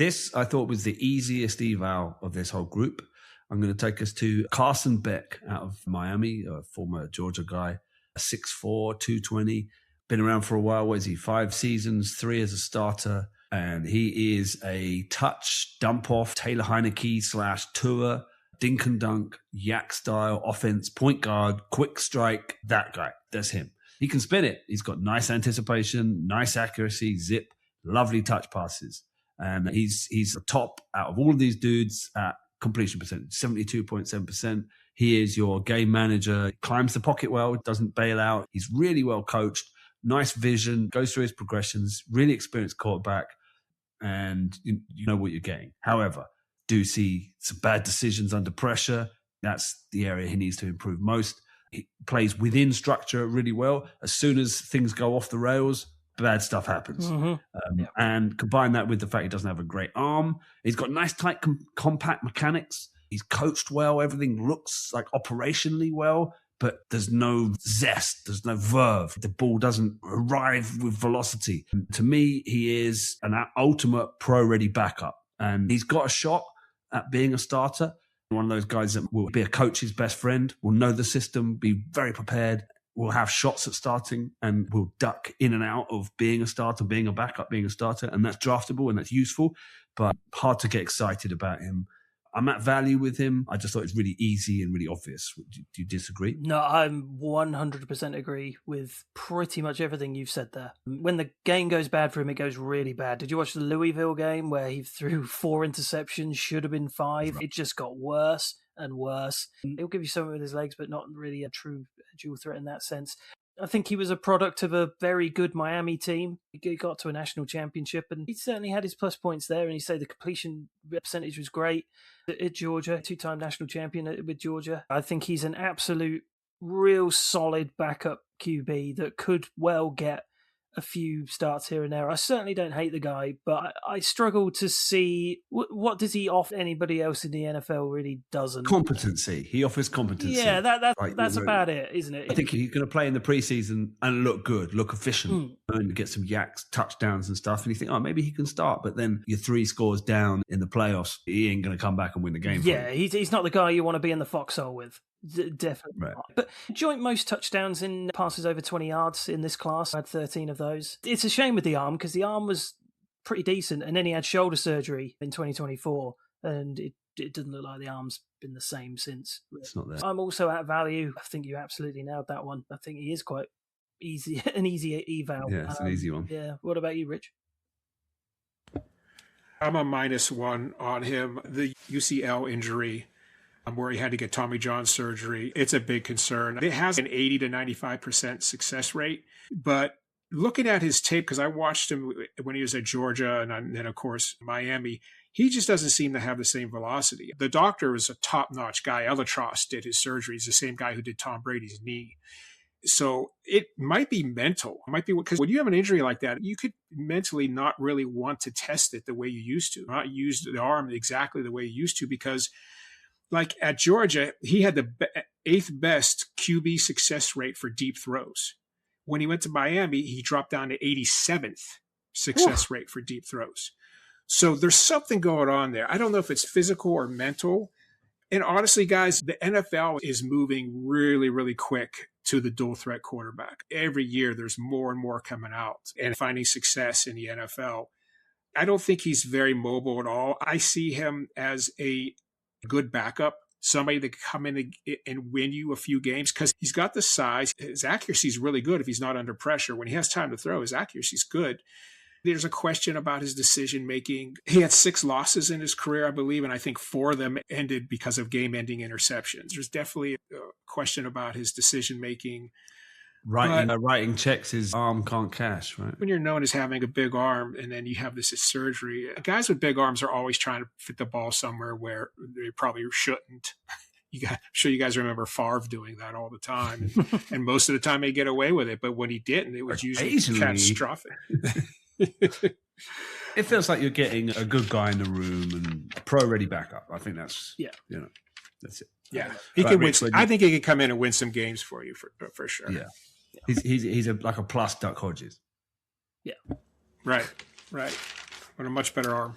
This, I thought, was the easiest eval of this whole group. I'm going to take us to Carson Beck out of Miami, a former Georgia guy, 6'4", 220. Been around for a while. What is he? 5 seasons, 3 as a starter. And he is a touch, dump off, Taylor Heineke / tour, Dink-and-Dunk, YAC style, offense, point guard, quick strike. That guy. That's him. He can spin it. He's got nice anticipation, nice accuracy, zip, lovely touch passes. And he's the top out of all of these dudes at completion percentage, 72.7%. He is your game manager, climbs the pocket well, doesn't bail out. He's really well coached, nice vision, goes through his progressions, really experienced quarterback, and you know what you're getting. However, do see some bad decisions under pressure. That's the area he needs to improve most. He plays within structure really well. As soon as things go off the rails, bad stuff happens. And combine that with the fact he doesn't have a great arm. He's got nice, tight, compact mechanics. He's coached well. Everything looks like operationally well, but there's no zest. There's no verve. The ball doesn't arrive with velocity. And to me, he is an ultimate pro-ready backup. And he's got a shot at being a starter. One of those guys that will be a coach's best friend, will know the system, be very prepared, will have shots at starting, and will duck in and out of being a starter, being a backup, being a starter. And that's draftable and that's useful, but hard to get excited about him. I'm at value with him. I just thought it's really easy and really obvious. Do you disagree? No, I'm 100% agree with pretty much everything you've said there. When the game goes bad for him, it goes really bad. Did you watch the Louisville game where he threw 4 interceptions, should have been 5? It just got worse and worse. He'll give you something with his legs, but not really a true dual threat in that sense. I think he was a product of a very good Miami team. He got to a national championship, and he certainly had his plus points there. And you say the completion percentage was great at Georgia, 2-time national champion with Georgia. I think he's an absolute, real solid backup QB that could well get a few starts here and there. I certainly don't hate the guy, but I struggle to see what does he offer anybody else in the NFL really doesn't. Competency. He offers competency. Yeah, that's about it, isn't it? I think he's going to play in the preseason and look good, look efficient, and get some yaks, touchdowns and stuff. And you think, oh, maybe he can start. But then you're 3 scores down in the playoffs. He ain't going to come back and win the game. Yeah, he's not the guy you want to be in the foxhole with. Definitely right. Not. But joint most touchdowns in passes over 20 yards in this class. I had 13 of those. It's a shame with the arm because the arm was pretty decent, and then he had shoulder surgery in 2024, and it doesn't look like the arm's been the same since. It's not there. I'm also at value. I think you absolutely nailed that one. I think he is quite easy, an easy eval. Yeah, it's an easy one. Yeah. What about you, Rich? I'm a -1 on him. The UCL injury, where he had to get Tommy John surgery, it's a big concern. It has an 80 to 95% success rate, but looking at his tape, because I watched him when he was at Georgia and then, of course, Miami, he just doesn't seem to have the same velocity. The doctor is a top-notch guy. Elatros did his surgery. He's the same guy who did Tom Brady's knee. So it might be mental. It might be because when you have an injury like that, you could mentally not really want to test it the way you used to, not use the arm exactly the way you used to, because like at Georgia, he had the 8th best QB success rate for deep throws. When he went to Miami, he dropped down to 87th success rate for deep throws. So there's something going on there. I don't know if it's physical or mental. And honestly, guys, the NFL is moving really, really quick to the dual threat quarterback. Every year, there's more and more coming out and finding success in the NFL. I don't think he's very mobile at all. I see him as a good backup, somebody that can come in and win you a few games because he's got the size. His accuracy is really good if he's not under pressure. When he has time to throw, his accuracy is good. There's a question about his decision-making. He had 6 losses in his career, I believe, and I think 4 of them ended because of game-ending interceptions. There's definitely a question about his decision-making. Writing checks his arm can't cash, right? When you're known as having a big arm and then you have this surgery, guys with big arms are always trying to fit the ball somewhere where they probably shouldn't. I'm sure you guys remember Favre doing that all the time. And most of the time they get away with it. But when he didn't, it was usually catastrophic. It feels like you're getting a good guy in the room and a pro-ready backup. I think that's, that's it. Yeah, he can win. I think he can come in and win some games for you for sure. Yeah, he's like a plus Duck Hodges. Yeah, right. With a much better arm.